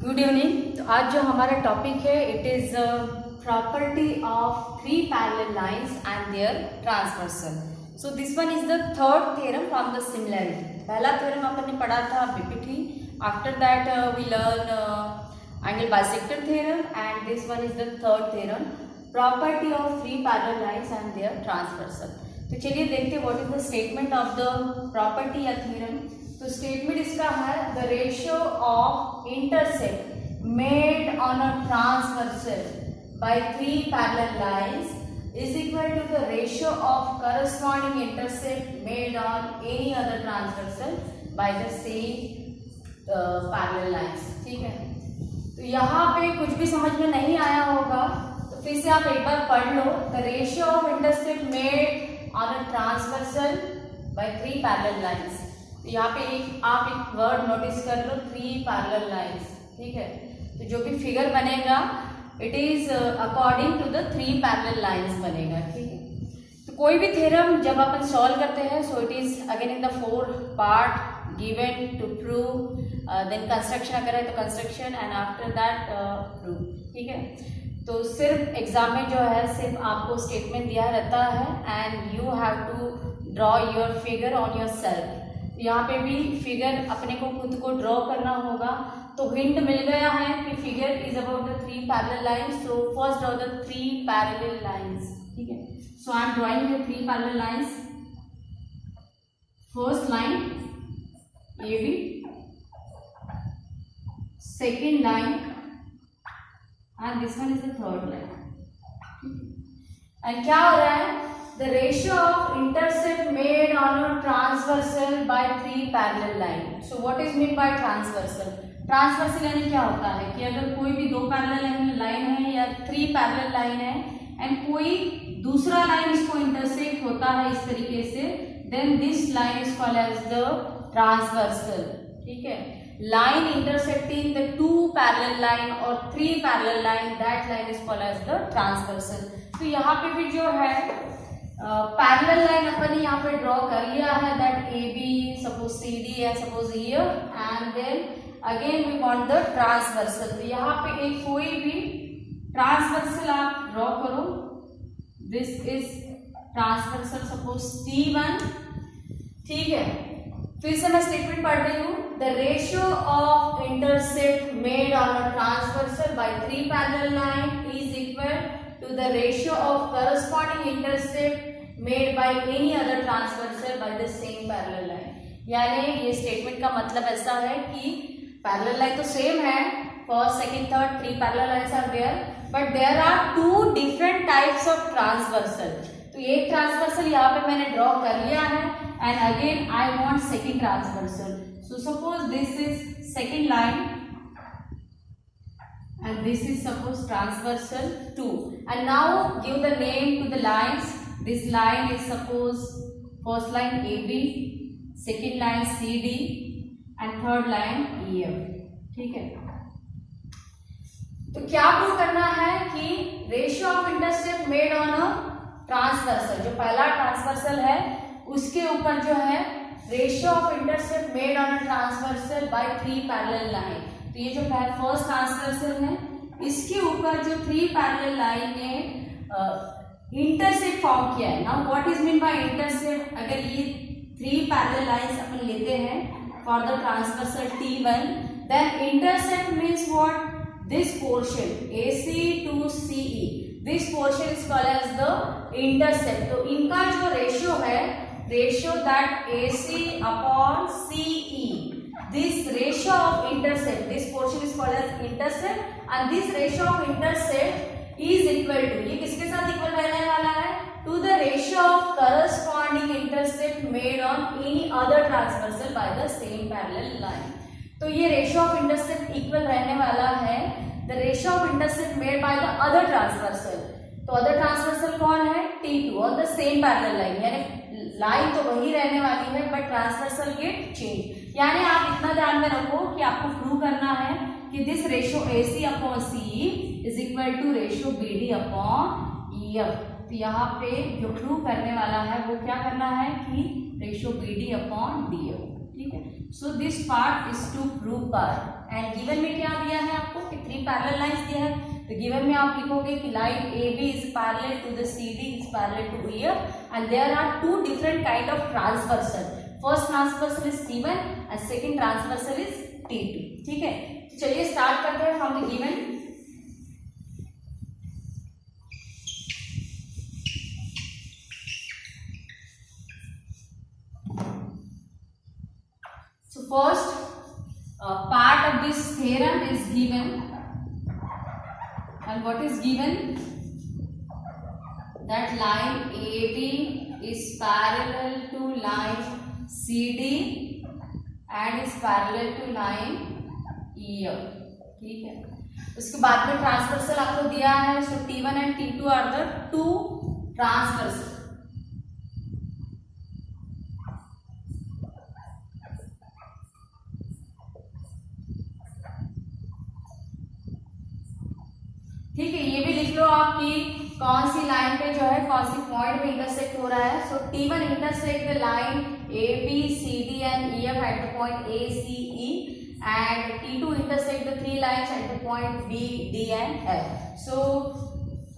Good evening. तो आज जो हमारा टॉपिक है it is property of three parallel lines and their transversal. So this one is the third theorem from the similarity. पहला theorem अपन ने पढ़ा था BPT. After that we learn angle bisector theorem and this one is the third theorem, property of three parallel lines and their transversal. तो चलिए देखते हैं what is the statement of the property या theorem. तो statement इसका है the ratio of intersect made on a transversal by three parallel lines is equal to the ratio of corresponding intersect made on any other transversal by the same parallel lines. ठीक है, तो यहाँ पे कुछ भी समझ में नहीं आया होगा तो फिर से आप एक बार पढ़ लो। The ratio of intersect made on a transversal by three parallel lines. यहाँ पे आप एक वर्ड नोटिस कर लो, थ्री पैरेलल लाइंस। ठीक है, तो जो भी फिगर बनेगा it is according to the three parallel lines बनेगा। ठीक है, तो कोई भी थ्योरम जब अपन सॉल्व करते हैं so it is again in the four part given to prove, then construction अगर है तो construction and after that prove. ठीक है, तो सिर्फ एग्जाम में जो है सिर्फ आपको स्टेटमेंट दिया रहता है and you have to draw your figure on yourself. यहाँ पे भी फिगर अपने को खुद को ड्रॉ करना होगा। तो हिंट मिल गया है कि figure is about the three parallel lines. So first draw the three parallel lines. ठीक है, so I am drawing the three parallel lines. First line A B, second line and this one is the third line. And क्या हो रहा है, the ratio of intercept made on a transversal by three parallel line. So what is meant by transversal? Transversal यानी क्या होता है कि अगर कोई भी दो पैरेलल लाइन है या थ्री पैरेलल लाइन है एंड कोई दूसरा लाइन इसको इंटरसेक्ट होता है इस तरीके से, then this line is called as the transversal. ठीक है, line intersecting the two parallel line or three parallel line, that line is called as the transversal. तो यहाँ पे भी जो है पैरेलल लाइन अपन ने यहाँ पे ड्रॉ कर लिया है, that A B, suppose C D and suppose here and then again we want the transversal. तो यहाँ पे एक कोई भी ट्रांसवर्सल आप ड्रॉ करो। This is transversal suppose T1। ठीक है, फिर से मैं स्टेटमेंट पढ़ रही हूँ। The ratio of intercept made on a transversal by three parallel line is equal to the ratio of corresponding intercept made by any other transversal by the same parallel line। यानी ये statement का मतलब ऐसा है कि parallel line तो same है, first second third three parallel lines are there, but there are two different types of transversal. तो एक ट्रांसवर्सल यहाँ पे मैंने ड्रॉ कर लिया है and again I want second transversal. So suppose this is second line and this is suppose transversal 2 and now give the name to the lines. This line is suppose first line AB, second line CD and third line EF। ठीक है, तो क्या prove करना है कि ratio of intercept made on a transversal, जो पहला transversal है उसके ऊपर जो है ratio of intercept made on a transversal by three parallel line. तो ये जो फर्स्ट ट्रांसवर्सल है इसके ऊपर जो थ्री पैरेलल लाइन ने इंटरसेक्ट फॉर्म किया है। Now what is mean by intersect? अगर ये थ्री पैरेलल लाइंस अपन लेते हैं for the transversal T1, then intersect means what? This portion AC to CE, this portion is called as the intersect. तो इनका जो रेशियो है, ratio that AC upon CE, this ratio of intercept, this portion is called as intercept and this ratio of intercept is equal to, ये किसके साथ equal रहने वाला है? to the ratio of corresponding intercept made on any other transversal by the same parallel line। तो ये ratio of intercept equal रहने वाला है the ratio of intercept made by the other transversal। तो other transversal कौन है? T2 on the same parallel line, यानी line तो वही रहने वाली है बट ट्रांसवर्सल गेट चेंज। यानी आप इतना ध्यान में रखो कि आपको प्रूव करना है कि this ratio AC upon CE is equal to ratio BD upon EF। तो यहाँ पे जो प्रूव करने वाला है वो क्या करना है कि रेशियो BD अपॉन DF। ठीक है, so this part is to prove part and given में क्या दिया है आपको कि 3 पैरेलल लाइंस दिया है। तो गिवन में आप लिखोगे कि line A B is parallel to the C D is parallel to EF and there are 2 different kind of transversal. First transversal is T1 and second transversal is T2। ठीक है, तो चलिए स्टार्ट करते हैं from the given. So first part of this theorem is given, and what is given? That line AB is parallel to line CD and is parallel to line EF। ठीक है, उसके बाद में ट्रांसवर्सल आपको दिया है। So T1 and T2 are the 2 transversal. ठीक है, ये भी लिख लो आप कि कौन सी लाइन पे जो है कौन सी पॉइंट पे इंटरसेक्ट हो रहा है। सो T1 intersect the line ABCD and EF at the point ACE and T2 intersect the 3 lines at the point BD and F। So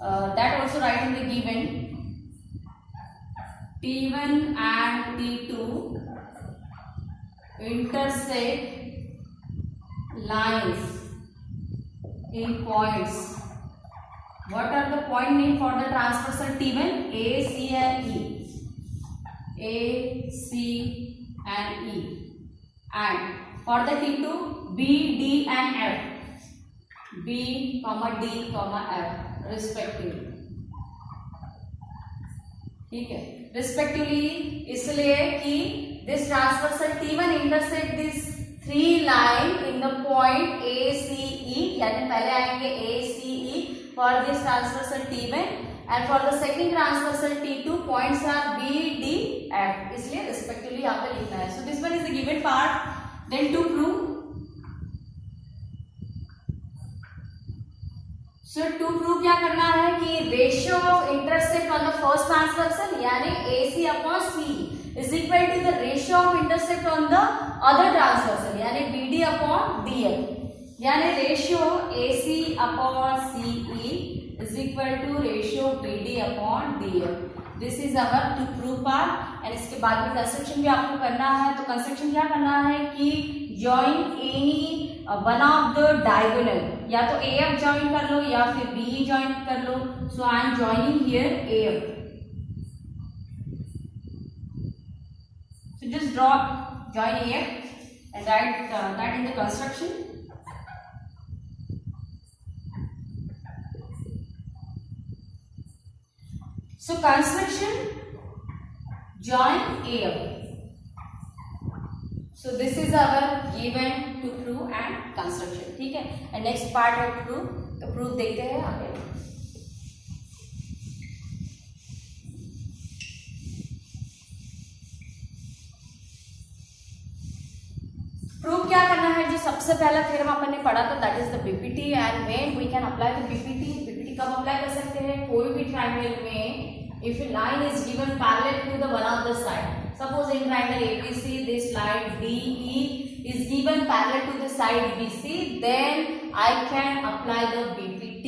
that also right in the given T1 and T2 intersect lines in points. What are the point name for the transversal T1? A, C and E. A, C and E. And for the T2, B, D and F. B, D, F respectively. ठीक है, respectively इसलिए कि this transversal T1 intersect this 3 line in the point ACE, यानी पहले आएंगे ACE for this transversal T1 and for the second transversal T2 points are B, D, F, इसलिए respectively यहाँ पे लिखना है। So this one is the given part. Then to prove, so to prove क्या करना है कि ratio of intersect on the first transversal यानी AC upon CE is equal to the ratio of intersect on the other transversal यानी BD upon DF, यानी ratio AC upon CE is equal to ratio BD upon DF. This is our to prove part and इसके बाद में construction भी आपको करना है। तो कंस्ट्रक्शन क्या करना है कि join any one of the diagonal, या तो AF join कर लो या फिर BE join कर लो। So I am joining here AF. So just draw join AF and write that in the construction. So construction join AF. So this is our given to prove and construction। ठीक है, and next part है proof। तो proof देखते हैं आगे। Prove क्या करना है? जो सबसे पहला थ्योरम अपन ने पढ़ा था that is the BPT and when we can apply the BPT. BPT कब अप्लाई कर सकते हैं? कोई भी ट्रायंगल में if a line is given parallel to the one of the side, suppose in triangle ABC this line DE is given parallel to the side BC, then I can apply the BPT।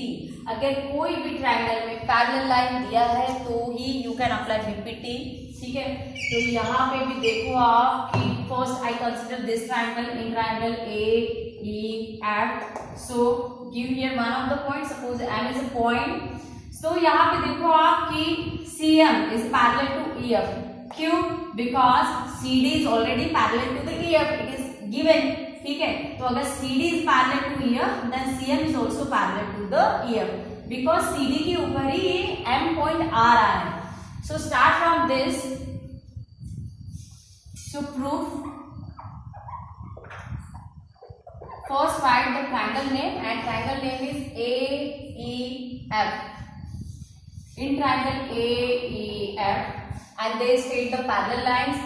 अगर कोई भी triangle में parallel line दिया है तो ही you can apply BPT. ठीक है, तो यहाँ पे भी देखो आप कि first I consider this triangle in triangle AEF। So give here one of the point, suppose M is a point. तो यहाँ पे देखो आप कि CM is parallel to EF। क्यों? Because CD is already parallel to the EF, it is given। ठीक है, तो अगर CD is parallel to EF then CM is also parallel to the EF because CD के ऊपर ही ये M point आ रहा है। So start from this। So proof, first write the triangle name and triangle name is AEF। In triangle AEF and they state the parallel lines.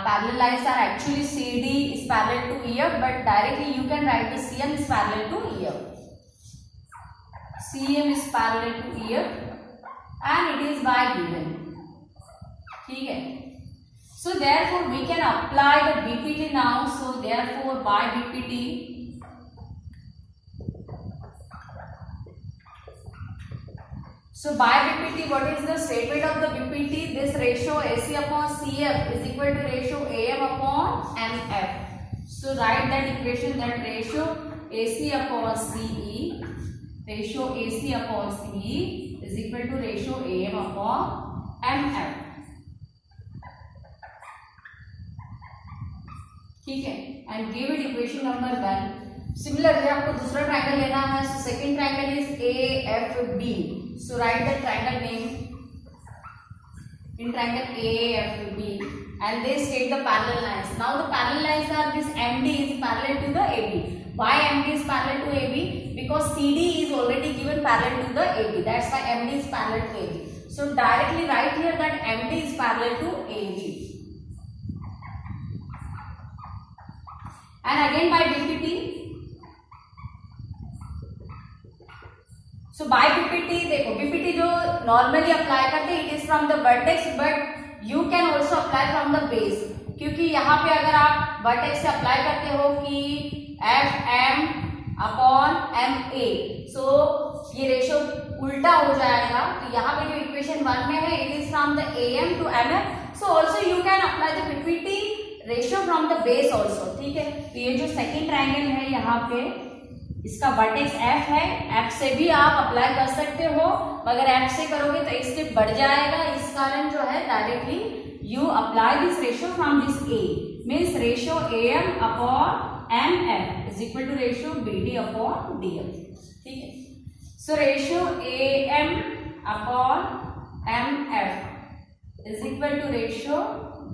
Parallel lines are actually CD is parallel to EF, but directly you can write the CM is parallel to EF। CM is parallel to EF and it is by given। ठीक है, So therefore we can apply the BPT now. So therefore by BPT, so by BPT, what is the statement of the BPT? This ratio AC upon CF is equal to ratio AM upon MF. So write that equation, that ratio AC upon CE, ratio AC upon CE is equal to ratio AM upon MF. ठीक है, and give it equation number 1. Similarly आपको दूसरा triangle लेना है. So second triangle is AFB. So write the triangle name in triangle AFB and they state the parallel lines. Now the parallel lines are this MD is parallel to the AB. Why MD is parallel to AB? Because CD is already given parallel to the AB. That's why MD is parallel to AB. So directly write here that MD is parallel to AB. And again by BPT. So by BPT देखो BPT जो normally apply करते हैं, it is from the vertex, but you can also apply from the base. क्योंकि यहाँ पे अगर आप vertex से apply करते हो कि FM upon MA, so ये रेशो उल्टा हो जाएगा. तो यहाँ पे जो इक्वेशन 1 में है, it is from the AM to MF. So also you can apply the BPT ratio from the base also. ठीक है, तो ये जो सेकेंड ट्राइंगल है यहाँ पे इसका वर्टेक्स F है. F से भी आप अप्लाई कर सकते हो, मगर F से करोगे तो एक स्टेप बढ़ जाएगा. इस कारण जो है directly you apply this ratio from this A, means ratio AM upon MF is equal to ratio BD upon DF. ठीक है, so ratio AM upon MF is equal to ratio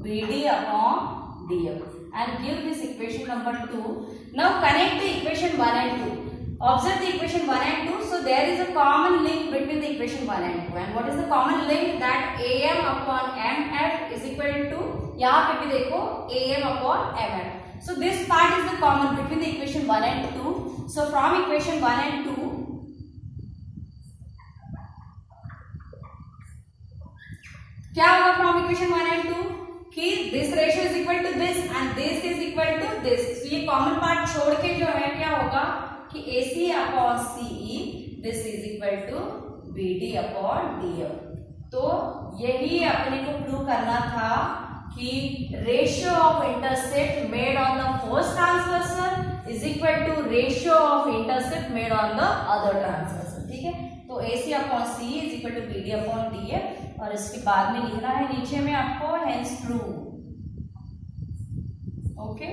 BD upon DF and give this equation number 2. Now connect the equation 1 and 2. Observe the equation 1 and 2. So there is a common link between the equation 1 and 2. And what is the common link? That AM upon MF is equal to, यहाँ पे भी देखो AM upon MF. So this part is the common between the equation 1 and 2. So from equation 1 and 2, क्या होगा from equation 1 and 2? कि this ratio is equal to this and this is equal to this. तो ये common part छोड़ के जो है क्या होगा कि AC upon CE this is equal to BD upon DF. तो यही अपने को प्रूव करना था कि ratio of intercept made on the first transversal is equal to ratio of intercept made on the other transversal. ठीक है, तो AC upon CE is equal to BD upon DF और इसके बाद में लिखना है नीचे में आपको हेंस ट्रू. ओके.